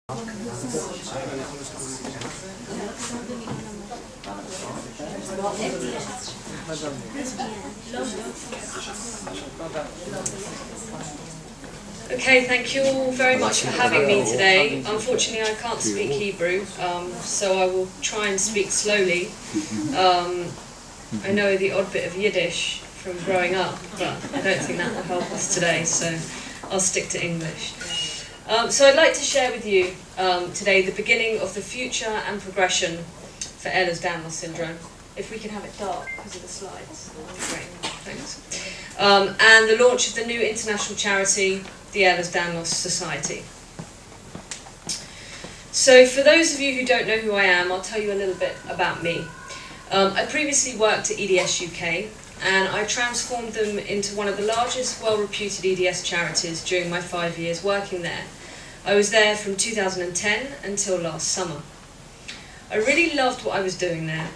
Okay, thank you all very much for having me today. Unfortunately, I can't speak Hebrew, so I will try and speak slowly. I know the odd bit of Yiddish from growing up, but I don't think that will help us today, so I'll stick to English. So I'd like to share with you today the beginning of the future and progression for Ehlers-Danlos syndrome. If we can have it dark because of the slides. Great, thanks. And the launch of the new international charity, the Ehlers-Danlos Society. So for those of you who don't know who I am, I'll tell you a little bit about me. I previously worked at EDS UK, and I transformed them into one of the largest, well-reputed EDS charities during my 5 years working there. I was there from 2010 until last summer. I really loved what I was doing there,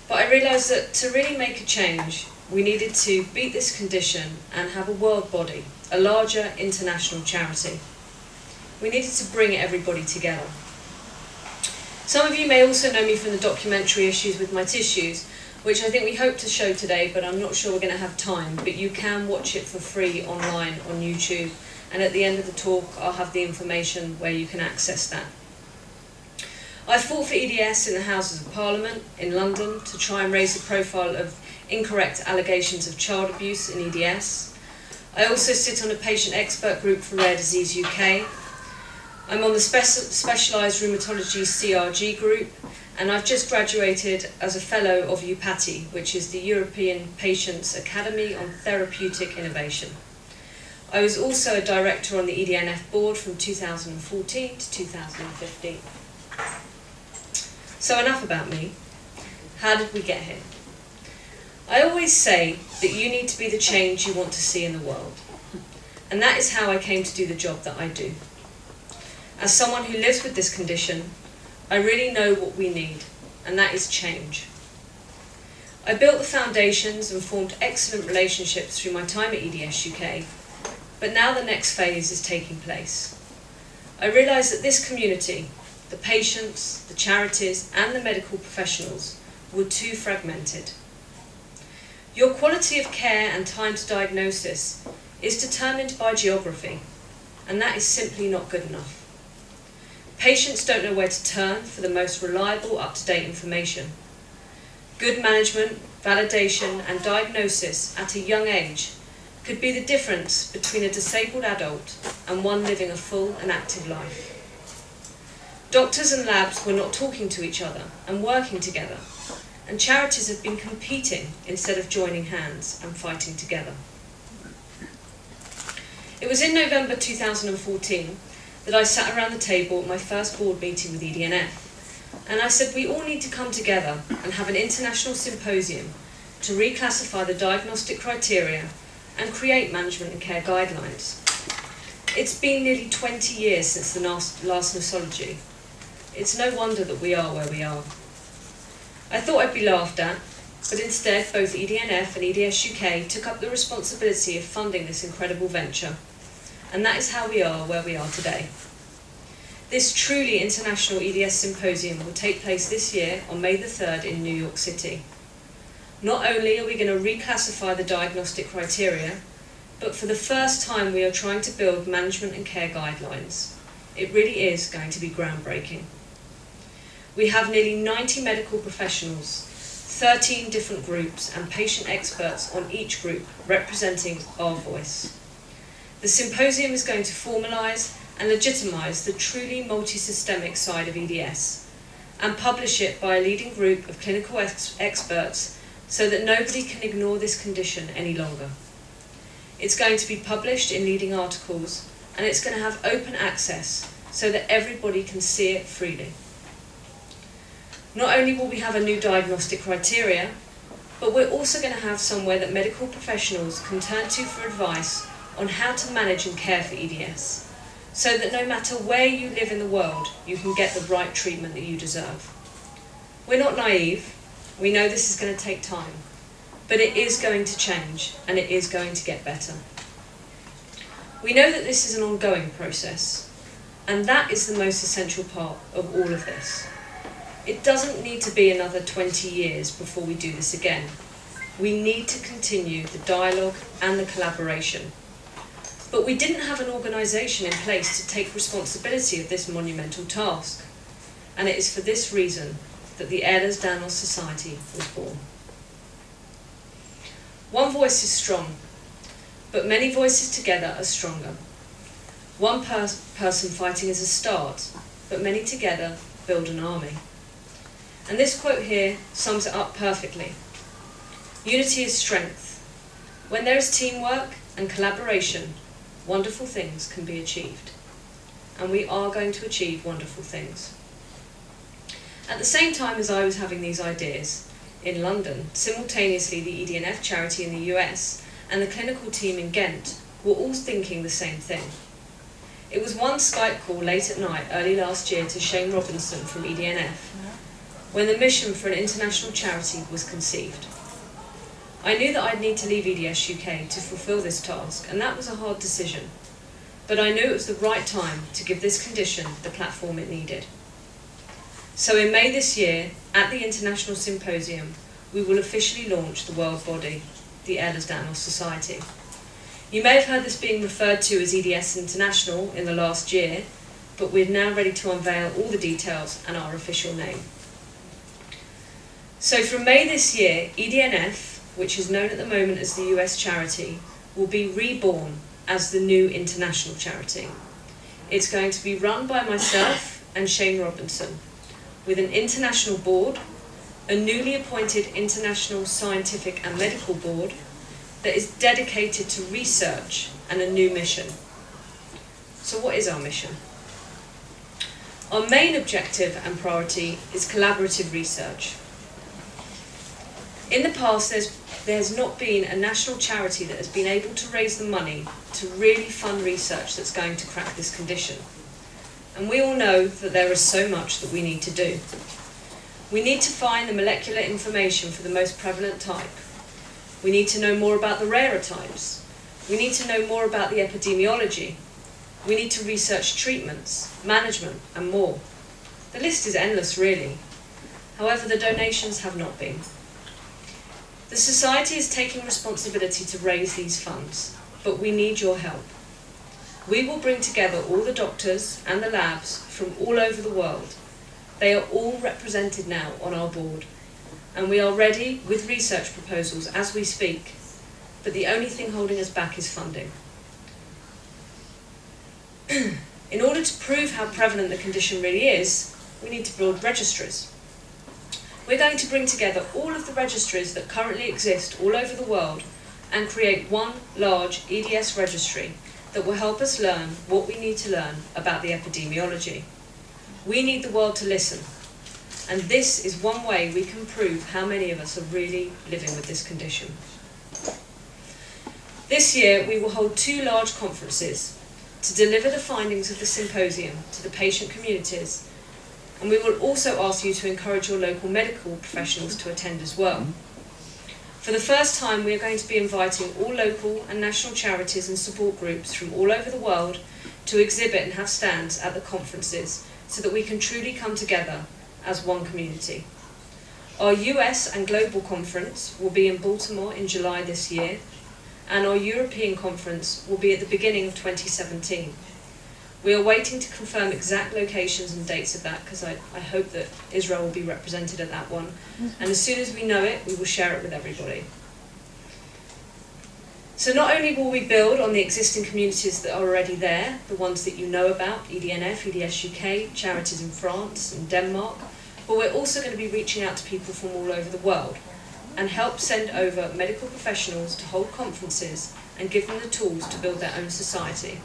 but I realised that to really make a change, we needed to beat this condition and have a world body, a larger international charity. We needed to bring everybody together. Some of you may also know me from the documentary Issues with My Tissues, which I think we hope to show today, but I'm not sure we're going to have time. But you can watch it for free online on YouTube, and at the end of the talk I'll have the information where you can access that. I fought for EDS in the Houses of Parliament in London to try and raise the profile of incorrect allegations of child abuse in EDS. I also sit on a patient expert group for Rare Disease UK. I'm on the Specialised Rheumatology CRG group, and I've just graduated as a fellow of EUPATI, which is the European Patients Academy on Therapeutic Innovation. I was also a director on the EDNF board from 2014 to 2015. So enough about me. How did we get here? I always say that you need to be the change you want to see in the world. And that is how I came to do the job that I do. As someone who lives with this condition, I really know what we need, and that is change. I built the foundations and formed excellent relationships through my time at EDS UK, but now the next phase is taking place. I realise that this community, the patients, the charities, and the medical professionals, were too fragmented. Your quality of care and time to diagnosis is determined by geography, and that is simply not good enough. Patients don't know where to turn for the most reliable, up-to-date information. Good management, validation, and diagnosis at a young age could be the difference between a disabled adult and one living a full and active life. Doctors and labs were not talking to each other and working together, and charities have been competing instead of joining hands and fighting together. It was in November 2014 that I sat around the table at my first board meeting with EDNF, and I said we all need to come together and have an international symposium to reclassify the diagnostic criteria and create management and care guidelines. It's been nearly 20 years since the last nosology. It's no wonder that we are where we are. I thought I'd be laughed at, but instead both EDNF and EDS UK took up the responsibility of funding this incredible venture, and that is how we are where we are today. This truly international EDS symposium will take place this year on May the 3rd in New York City. Not only are we going to reclassify the diagnostic criteria, but for the first time we are trying to build management and care guidelines. It really is going to be groundbreaking. We have nearly 90 medical professionals, 13 different groups, and patient experts on each group representing our voice. The symposium is going to formalise and legitimise the truly multi-systemic side of EDS and publish it by a leading group of clinical experts so that nobody can ignore this condition any longer. It's going to be published in leading articles, and it's going to have open access so that everybody can see it freely. Not only will we have a new diagnostic criteria, but we're also going to have somewhere that medical professionals can turn to for advice on how to manage and care for EDS, so that no matter where you live in the world, you can get the right treatment that you deserve. We're not naive. We know this is going to take time, but it is going to change, and it is going to get better. We know that this is an ongoing process. And that is the most essential part of all of this. It doesn't need to be another 20 years before we do this again. We need to continue the dialogue and the collaboration. But we didn't have an organisation in place to take responsibility of this monumental task. And it is for this reason that the Ahlers-Danlos Society was born. One voice is strong, but many voices together are stronger. One person fighting is a start, but many together build an army. And this quote here sums it up perfectly. Unity is strength. When there is teamwork and collaboration, wonderful things can be achieved. And we are going to achieve wonderful things. At the same time as I was having these ideas, in London, simultaneously the EDNF charity in the US and the clinical team in Ghent were all thinking the same thing. It was one Skype call late at night early last year to Shane Robinson from EDNF when the mission for an international charity was conceived. I knew that I'd need to leave EDS UK to fulfil this task, and that was a hard decision. But I knew it was the right time to give this condition the platform it needed. So in May this year, at the International Symposium, we will officially launch the world body, the Ahlers-Danlos Society. You may have heard this being referred to as EDS International in the last year, but we're now ready to unveil all the details and our official name. So from May this year, EDNF, which is known at the moment as the US charity, will be reborn as the new international charity. It's going to be run by myself and Shane Robinson, with an international board, a newly appointed international scientific and medical board that is dedicated to research and a new mission. So what is our mission? Our main objective and priority is collaborative research. In the past, there's not been a national charity that has been able to raise the money to really fund research that's going to crack this condition. And we all know that there is so much that we need to do. We need to find the molecular information for the most prevalent type. We need to know more about the rarer types. We need to know more about the epidemiology. We need to research treatments, management, and more. The list is endless, really. However, the donations have not been. The Society is taking responsibility to raise these funds, but we need your help. We will bring together all the doctors and the labs from all over the world. They are all represented now on our board, and we are ready with research proposals as we speak, but the only thing holding us back is funding. In order to prove how prevalent the condition really is, we need to build registries. We're going to bring together all of the registries that currently exist all over the world and create one large EDS registry that will help us learn what we need to learn about the epidemiology. We need the world to listen, and this is one way we can prove how many of us are really living with this condition. This year we will hold 2 large conferences to deliver the findings of the symposium to the patient communities, and we will also ask you to encourage your local medical professionals to attend as well. For the first time, we are going to be inviting all local and national charities and support groups from all over the world to exhibit and have stands at the conferences so that we can truly come together as one community. Our US and global conference will be in Baltimore in July this year, and our European conference will be at the beginning of 2017. We are waiting to confirm exact locations and dates of that because I hope that Israel will be represented at that one. And as soon as we know it, we will share it with everybody. So not only will we build on the existing communities that are already there, the ones that you know about, EDNF, EDS UK, charities in France and Denmark, but we're also going to be reaching out to people from all over the world and help send over medical professionals to hold conferences and give them the tools to build their own society.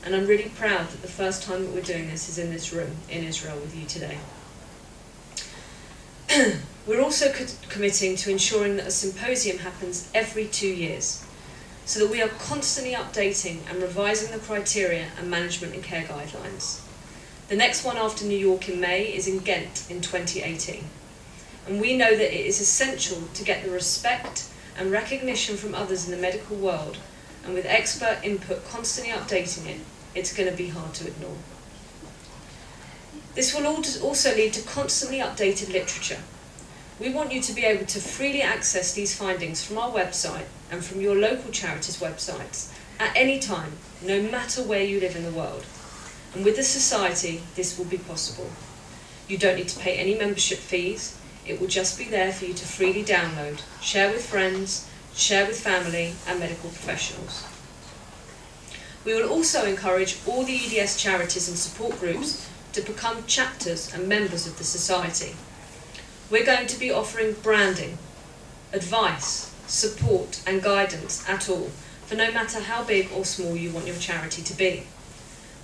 And I'm really proud that the first time that we're doing this is in this room in Israel with you today. We're also committing to ensuring that a symposium happens every 2 years, so that we are constantly updating and revising the criteria and management and care guidelines. The next one after New York in May is in Ghent in 2018. And we know that it is essential to get the respect and recognition from others in the medical world, and with expert input constantly updating it, it's going to be hard to ignore. This will also lead to constantly updated literature. We want you to be able to freely access these findings from our website and from your local charities' websites at any time, no matter where you live in the world. And with the Society, this will be possible. You don't need to pay any membership fees. It will just be there for you to freely download, share with friends, share with family and medical professionals. We will also encourage all the EDS charities and support groups to become chapters and members of the Society. We're going to be offering branding, advice, support and guidance at all, for no matter how big or small you want your charity to be.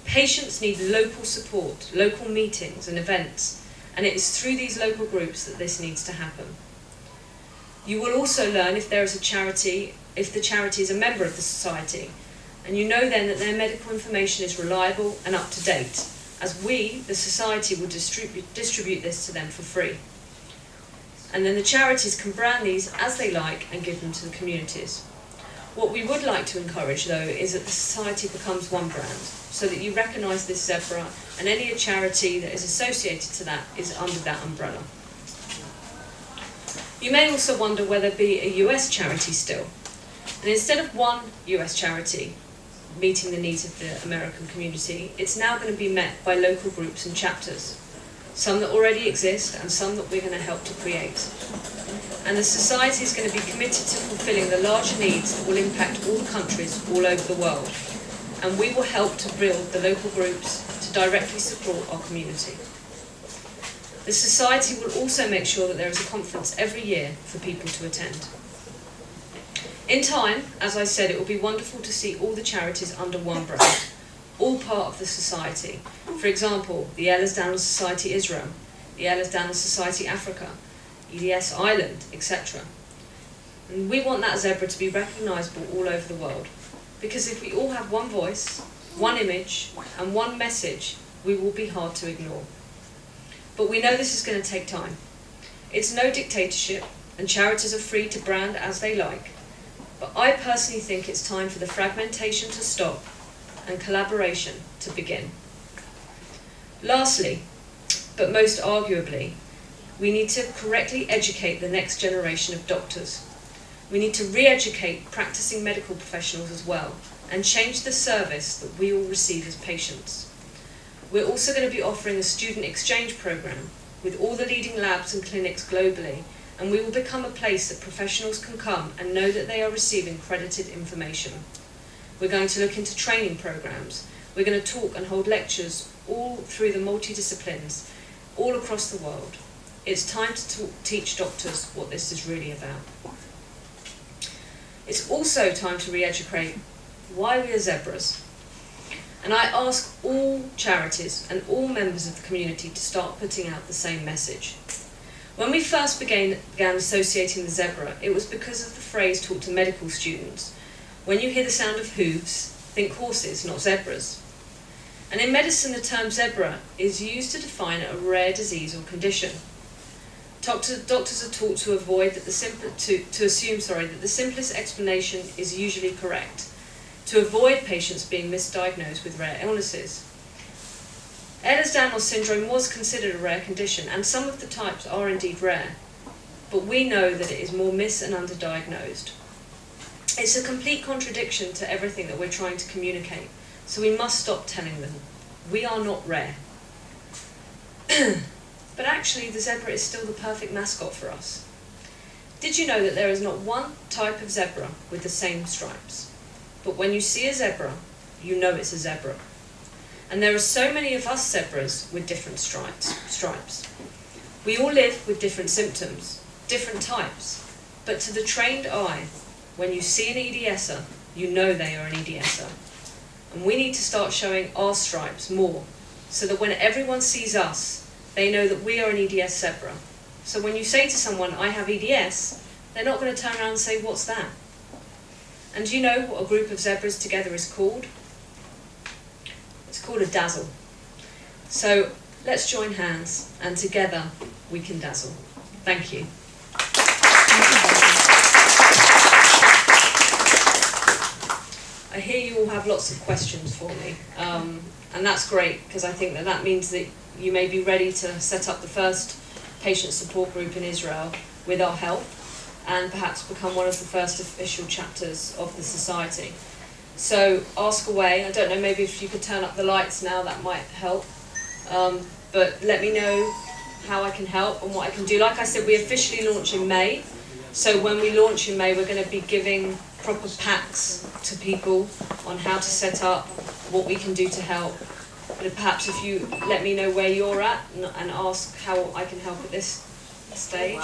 Patients need local support, local meetings and events, and it is through these local groups that this needs to happen. You will also learn if there is a charity, if the charity is a member of the Society, and you know then that their medical information is reliable and up to date, as we, the Society, will distribute this to them for free. And then the charities can brand these as they like and give them to the communities. What we would like to encourage, though, is that the Society becomes one brand, so that you recognise this zebra and any charity that is associated to that is under that umbrella. You may also wonder whether there be a US charity still. And instead of one US charity meeting the needs of the American community, it's now going to be met by local groups and chapters, some that already exist and some that we're going to help to create. And the Society is going to be committed to fulfilling the larger needs that will impact all the countries all over the world. And we will help to build the local groups to directly support our community. The Society will also make sure that there is a conference every year for people to attend. In time, as I said, it will be wonderful to see all the charities under one brand, all part of the Society. For example, the Aehles-Daniels Society Israel, the Aehles-Daniels Society Africa, EDS Ireland, etc. And we want that zebra to be recognisable all over the world, because if we all have one voice, one image and one message, we will be hard to ignore. But we know this is going to take time. It's no dictatorship and charities are free to brand as they like, but I personally think it's time for the fragmentation to stop and collaboration to begin. Lastly, but most arguably, we need to correctly educate the next generation of doctors. We need to re-educate practicing medical professionals as well, and change the service that we all receive as patients. We're also going to be offering a student exchange program with all the leading labs and clinics globally, and we will become a place that professionals can come and know that they are receiving credited information. We're going to look into training programs. We're going to talk and hold lectures all through the multidisciplines, all across the world. It's time to teach doctors what this is really about. It's also time to re-educate why we are zebras. And I ask all charities and all members of the community to start putting out the same message. When we first began associating the zebra, it was because of the phrase taught to medical students. When you hear the sound of hooves, think horses, not zebras. And in medicine, the term zebra is used to define a rare disease or condition. Doctors are taught to avoid that assume that the simplest explanation is usually correct, to avoid patients being misdiagnosed with rare illnesses. Ehlers-Danlos syndrome was considered a rare condition, and some of the types are indeed rare, but we know that it is more mis- and underdiagnosed. It's a complete contradiction to everything that we're trying to communicate, so we must stop telling them, we are not rare. But actually, the zebra is still the perfect mascot for us. Did you know that there is not one type of zebra with the same stripes? But when you see a zebra, you know it's a zebra. And there are so many of us zebras with different stripes. We all live with different symptoms, different types, but to the trained eye, when you see an EDSer, you know they are an EDSer. And we need to start showing our stripes more, so that when everyone sees us, they know that we are an EDS zebra. So when you say to someone, I have EDS, they're not going to turn around and say, what's that? And do you know what a group of zebras together is called? It's called a dazzle. So let's join hands, and together we can dazzle. Thank you. I hear you all have lots of questions for me, and that's great, because I think that means that you may be ready to set up the first patient support group in Israel with our help, and perhaps become one of the first official chapters of the society. So ask away. I don't know, maybe if you could turn up the lights now, that might help. But let me know how I can help and what I can do. Like I said, we officially launch in May. So when we launch in May, we're going to be giving proper packs to people on how to set up, what we can do to help. But perhaps if you let me know where you're at and ask how I can help at this stage,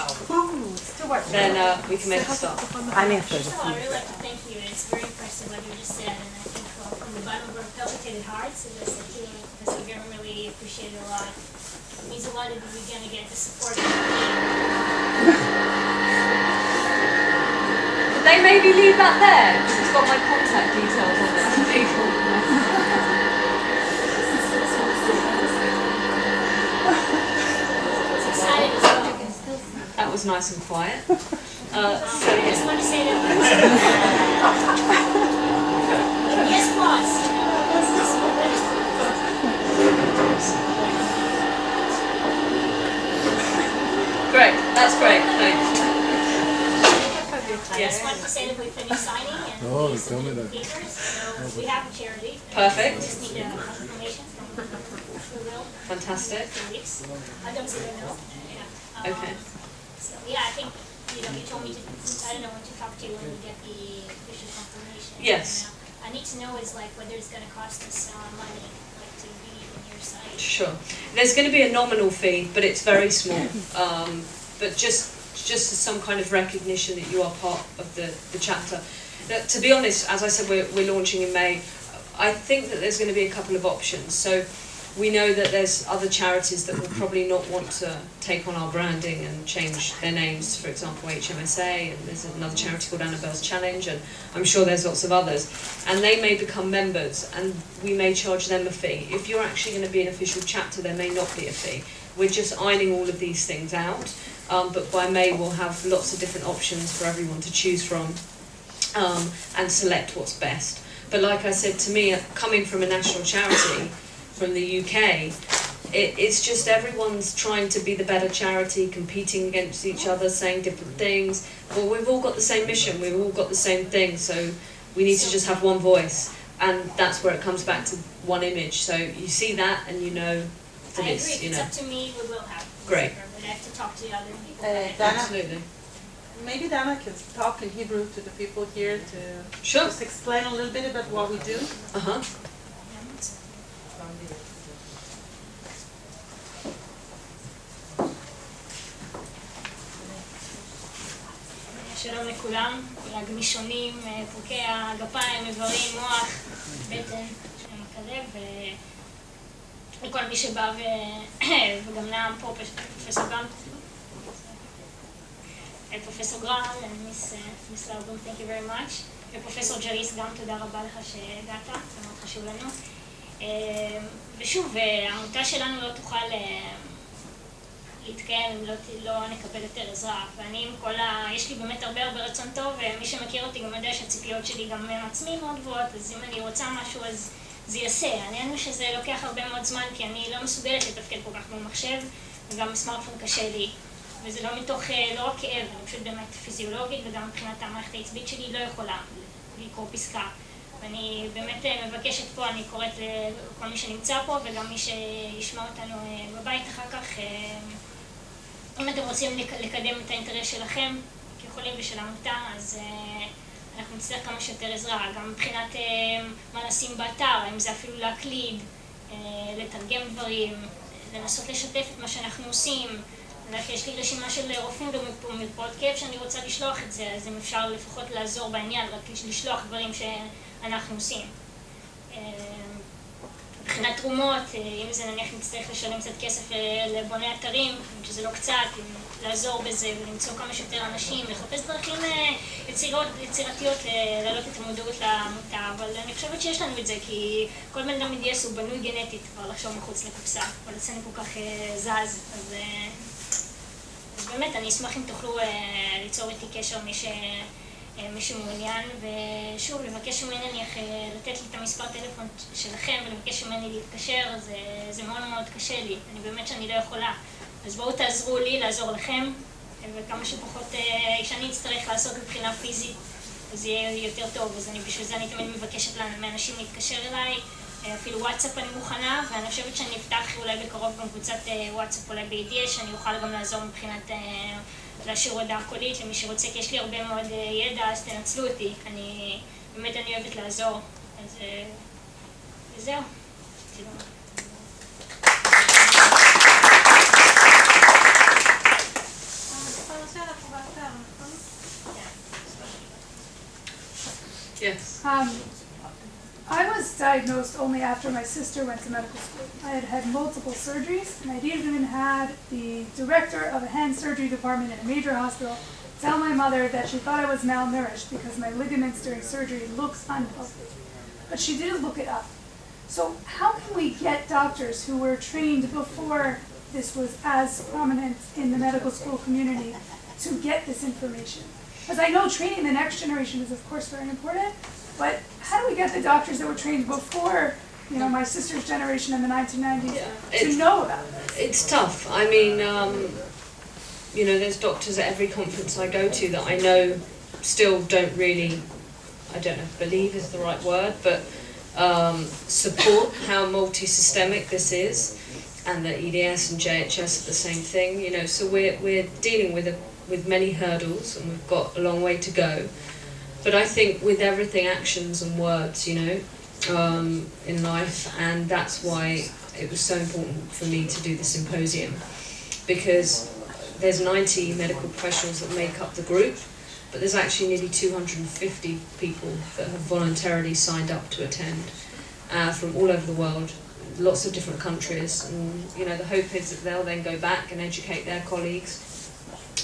then we can make a start. First of all, I really like to thank you. It's very impressive what you just said, and I think from the bottom of our palpitated hearts, as I said to Professor Garen, really appreciate it a lot. It means a lot that we're going to get the support. They maybe leave that there, because it's got my contact details on it for people. It's exciting as well. That was nice and quiet. I just want to say that. Yes, boss. Great, that's great, thanks. I just wanted to say that we finished signing and we submitted the papers, so we have a charity. Perfect. We just need confirmation from Will. Fantastic. 2 weeks. I don't say no. Yeah. Okay. So yeah, I think you told me to. I don't know when to talk to you when we get the official confirmation. Yes. I need to know is like whether it's going to cost us money, like to be in your site. Sure. There's going to be a nominal fee, but it's very small. But just as some kind of recognition that you are part of the chapter. To be honest, as I said, we're launching in May. I think that there's going to be a couple of options. So we know that there's other charities that will probably not want to take on our branding and change their names, for example, HMSA, and there's another charity called Annabelle's Challenge, and I'm sure there's lots of others. And they may become members, and we may charge them a fee. If you're actually going to be an official chapter, there may not be a fee. We're just ironing all of these things out, but by May we'll have lots of different options for everyone to choose from and select what's best. But like I said, to me, coming from a national charity, from the UK, it's just everyone's trying to be the better charity, competing against each other, saying different things. Well, we've all got the same mission, we've all got the same thing, so we need to just have one voice. And that's where it comes back to one image. So you see that and you know that I it's, agree. you If know. it's up to me, we will have. Great. But I have to talk to the other people. Dana, Absolutely. maybe Dana can talk in Hebrew to the people here to Sure. just explain a little bit about what we do. Uh-huh. שלום לכולם, לגמישונים, פרקי הגפיים, איברים, מוח, בטן, מקרב, וכל מי שבא וגם נעם פה, פרופסור גרם, פרופסור גרם, מיס לארבום, thank you very much, ופרופסור ג'ריס, גם תודה רבה לך שהגעת, זה מאוד חשוב לנו. ושוב, העמותה שלנו לא תוכל להתקיים אם לא נקבל יותר עזרה, ואני עם כל יש לי באמת הרבה רצון טוב, ומי שמכיר אותי גם יודע שהציפיות שלי גם מעצמי מאוד גבוהות, אז אם אני רוצה משהו אז זה יעשה. העניין הוא שזה לוקח הרבה מאוד זמן, כי אני לא מסוגלת לתפקד כל כך במחשב, וגם בסמארטפון קשה לי, וזה לא מתוך, לא רק כאב, אני פשוט באמת פיזיולוגית, וגם מבחינת המערכת העצבית שלי לא יכולה לקרוא פסקה. ואני באמת מבקשת פה, אני קוראת לכל מי שנמצא פה, וגם מי שישמע אותנו בבית אחר כך, אם אתם רוצים לקדם את האינטרס שלכם כחולים ושל העמותה, אז אנחנו נצטרך כמה שיותר עזרה, גם מבחינת מה נשים באתר, אם זה אפילו להקליד, לתרגם דברים, לנסות לשתף את מה שאנחנו עושים. יש לי רשימה של רופאים ומרפאות כאב שאני רוצה לשלוח את זה, אז אם אפשר לפחות לעזור בעניין, רק לשלוח דברים שאנחנו עושים. מבחינת תרומות, אם זה נניח נצטרך לשלם קצת כסף לבוני אתרים, שזה לא קצת, לעזור בזה ולמצוא כמה שיותר אנשים, לחפש דרכים יצירתיות להעלות את המודעות לעמותה, אבל אני חושבת שיש לנו את זה, כי כל בן אדם מתגייס הוא בנוי גנטית כבר לחשוב מחוץ לקופסה, אבל אצלנו כל כך זז, אז באמת אני אשמח אם תוכלו ליצור איתי קשר מי מי שמעוניין, ושוב, לבקש ממני לתת לי את המספר טלפון שלכם ולבקש ממני להתקשר, זה מאוד מאוד קשה לי, אני באמת שאני לא יכולה. אז בואו תעזרו לי, לעזור לכם, וכמה שפחות שאני אצטרך לעשות מבחינה פיזית, אז יהיה יותר טוב. אז בשביל זה אני תמיד מבקשת מאנשים להתקשר אליי, אפילו וואטסאפ אני מוכנה, ואני חושבת שאני אפתח אולי בקרוב גם קבוצת וואטסאפ אולי ב-EDS, שאני אוכל גם לעזור מבחינת להשאיר הודעה קולית למי שרוצה, כי יש לי הרבה מאוד ידע, אז תנצלו אותי. באמת אני אוהבת לעזור, אז וזהו. Yes. I was diagnosed only after my sister went to medical school. I had had multiple surgeries, and I'd even had the director of a hand surgery department in a major hospital tell my mother that she thought I was malnourished because my ligaments during surgery looked unhealthy. But she didn't look it up. So how can we get doctors who were trained before this was as prominent in the medical school community to get this information? Because I know training the next generation is of course very important, but how do we get the doctors that were trained before, you know, my sister's generation in the 1990s to know about this? It's tough. I mean, you know, there's doctors at every conference I go to that I know still don't really, I don't know if believe is the right word, but support how multi-systemic this is, and that EDS and JHS are the same thing, you know, so we're dealing with many hurdles and we've got a long way to go. But I think with everything, actions and words, you know, in life, and that's why it was so important for me to do the symposium, because there's 90 medical professionals that make up the group, but there's actually nearly 250 people that have voluntarily signed up to attend from all over the world, lots of different countries, and you know, the hope is that they'll then go back and educate their colleagues.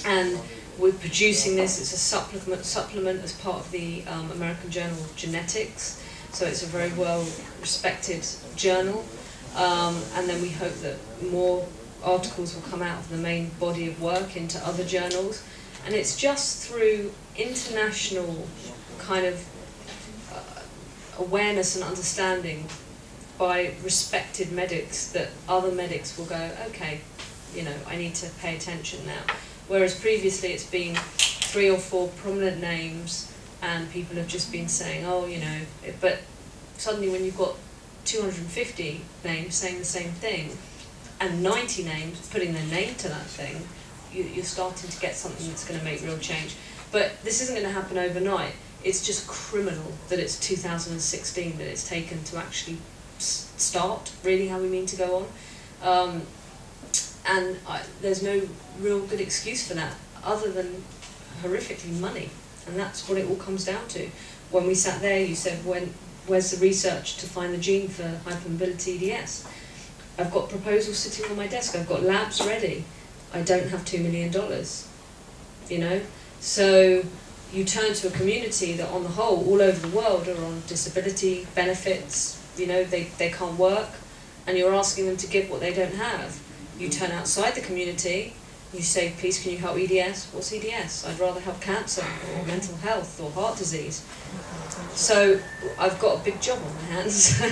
And we're producing this, it's a supplement as part of the American Journal of Genetics, so it's a very well respected journal, and then we hope that more articles will come out of the main body of work into other journals, and it's just through international kind of awareness and understanding by respected medics that other medics will go, okay, you know, I need to pay attention now. Whereas previously it's been 3 or 4 prominent names and people have just been saying, oh, you know, but suddenly when you've got 250 names saying the same thing and 90 names putting their name to that thing, you're starting to get something that's going to make real change. But this isn't going to happen overnight. It's just criminal that it's 2016 that it's taken to actually start really how we mean to go on. And there's no real good excuse for that other than horrifically money, and that's what it all comes down to. When we sat there, you said, where's the research to find the gene for hypermobility EDS? I've got proposals sitting on my desk, I've got labs ready. I don't have $2 million, you know? So you turn to a community that on the whole, all over the world, are on disability benefits, you know, they can't work, and you're asking them to give what they don't have. You turn outside the community, you say, please can you help EDS? What's EDS? I'd rather help cancer or mental health or heart disease. So I've got a big job on my hands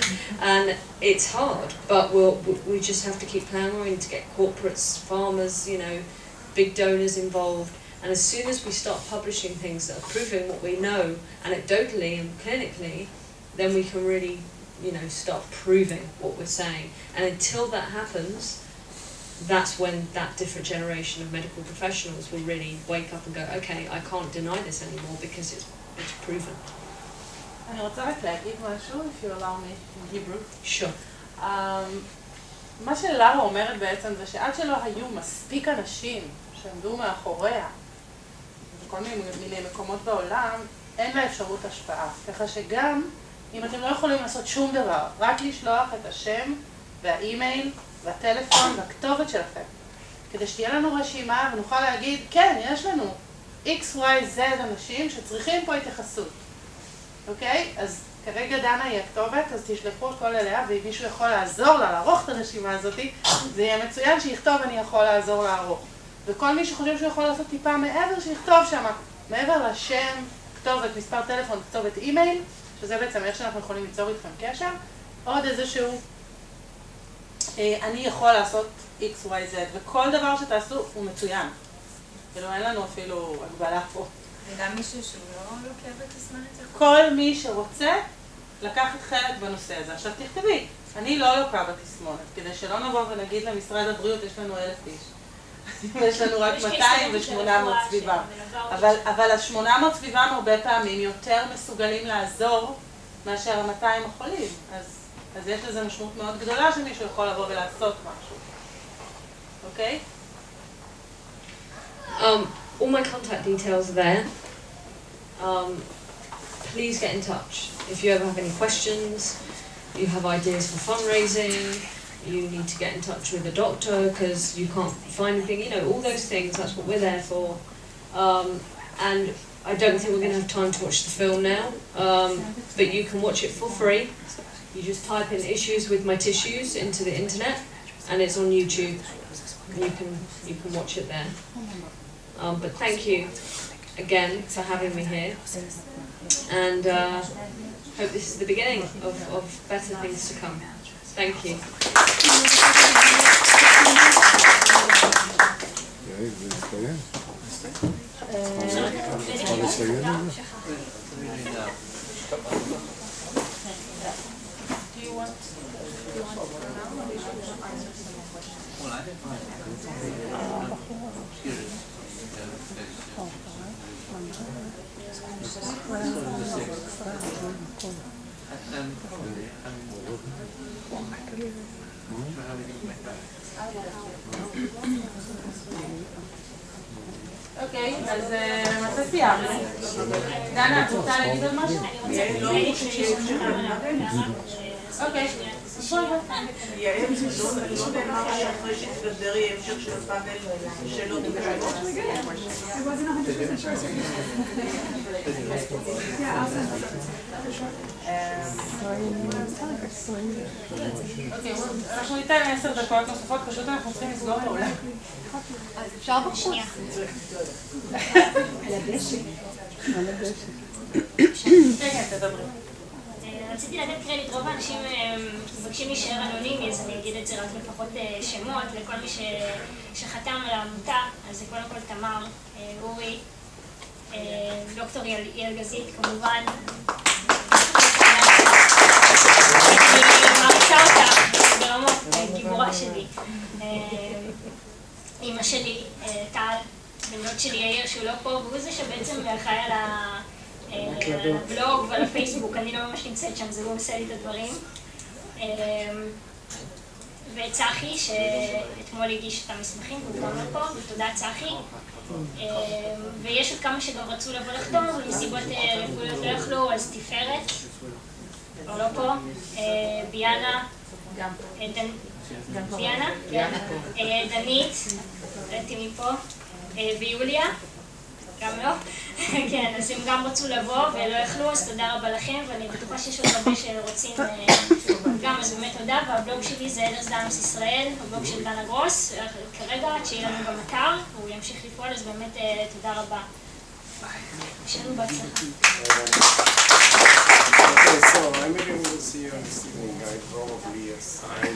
and it's hard, but we just have to keep clamoring to get corporates, farmers, you know, big donors involved. And as soon as we start publishing things that are proving what we know anecdotally and clinically, then we can really, you know, start proving what we're saying. And until that happens, that's when that different generation of medical professionals will really wake up and go, okay, I can't deny this anymore because it's proven. אני רוצה רק להגיד משהו, if you allow me in Hebrew. Sure. מה שלארה אומרת בעצם זה שעד שלא היו מספיק אנשים שעמדו מאחוריה בכל מיני מקומות בעולם, אין לה אפשרות השפעה. ככה שגם אם אתם לא יכולים לעשות שום דבר, רק לשלוח את השם והאימייל והטלפון והכתובת שלכם, כדי שתהיה לנו רשימה ונוכל להגיד, כן, יש לנו XYZ אנשים שצריכים פה התייחסות. אוקיי? אז כרגע דנה היא הכתובת, אז תשלחו את כל אליה, ואם מישהו יכול לעזור לה לערוך את הרשימה הזאת, זה יהיה מצוין שיכתוב אני יכול לעזור לערוך. וכל מי שחושב שהוא יכול לעשות טיפה מעבר, שיכתוב שם, מעבר לשם, כתובת, מספר טלפון, כתובת אימייל, שזה בעצם איך שאנחנו יכולים ליצור איתכם קשר. עוד איזשהו, אני יכול לעשות X, Y, Z, וכל דבר שתעשו הוא מצוין. כאילו אין לנו אפילו הגבלה פה. וגם מישהו שהוא לא לוקח בתסמונת יכול? כל מי שרוצה לקחת חלק בנושא הזה. עכשיו תכתבי, אני לא לוקה בתסמונת, כדי שלא נבוא ונגיד למשרד הבריאות, יש לנו 1,000 איש. יש לנו רק 200 ו-800 סביבם. אבל ה-800 סביבם הרבה פעמים יותר מסוגלים לעזור מאשר ה-200 החולים. אז יש לזה משמעות מאוד גדולה שמישהו יכול לבוא ולעשות משהו. אוקיי? All my contact details are there. Please get in touch. If you ever have any questions, you have ideas for fundraising, you need to get in touch with a doctor because you can't find anything, you know, all those things, that's what we're there for. And I don't think we're going to have time to watch the film now, but you can watch it for free. You just type in issues with my tissues into the internet and it's on YouTube. You can watch it there. But thank you again for having me here, and hope this is the beginning of better things to come. Thank you. אוקיי, אז למעשה סיימנו. דנה, את רוצה להגיד עוד משהו? אוקיי. יעל, לא נאמר שאחרי שתדבר יהיה המשך של הפאנל שאלות ותשובות? I wasn't 100% sure. Yeah, I'll send it. אוקיי, אנחנו ניתן 10 דקות נוספות, פשוט אנחנו צריכים לסגור את העולם. אז אפשר בחוץ. על הדשא. על הדשא. כן, תדברי. רציתי לתת קרדיט, רוב האנשים מבקשים להישאר אנונימי, אז אני אגיד את זה רק לפחות שמות לכל מי שחתם על העמותה. אז זה קודם כל תמר, אורי, דוקטור יעל גזית כמובן. אני מעריצה אותה ברמות, גיבורה שלי. אמא שלי, טל, בנות שלי יאיר שהוא לא פה, והוא זה שבעצם אחראי על הבלוג ועל הפייסבוק, אני לא ממש נמצאת שם, זה לא עושה לי את הדברים. וצחי, שאתמול הגיש את המסמכים, הוא גם לא פה, ותודה צחי. ויש עוד כמה שגם רצו לבוא לחתום, ומסיבות רפואיות לא יכלו, אז תפארת, או לא פה, ביאנה, ביאנה, דנית, ראיתי מפה, ויוליה. גם לא? כן, אז הם גם רצו לבוא ולא יכלו, אז תודה רבה לכם, ואני בטוחה שיש עוד הרבה שרוצים גם, אז באמת תודה, והבלוג שלי זה אהלרס-דנלוס ישראל, הבלוג של דנה גרוס, כרגע, עד שיהיה לנו גם אתר, והוא ימשיך לפעול, אז באמת תודה רבה. שיהיה לנו בהצלחה. Okay, so I'm going to see you this evening. I probably assign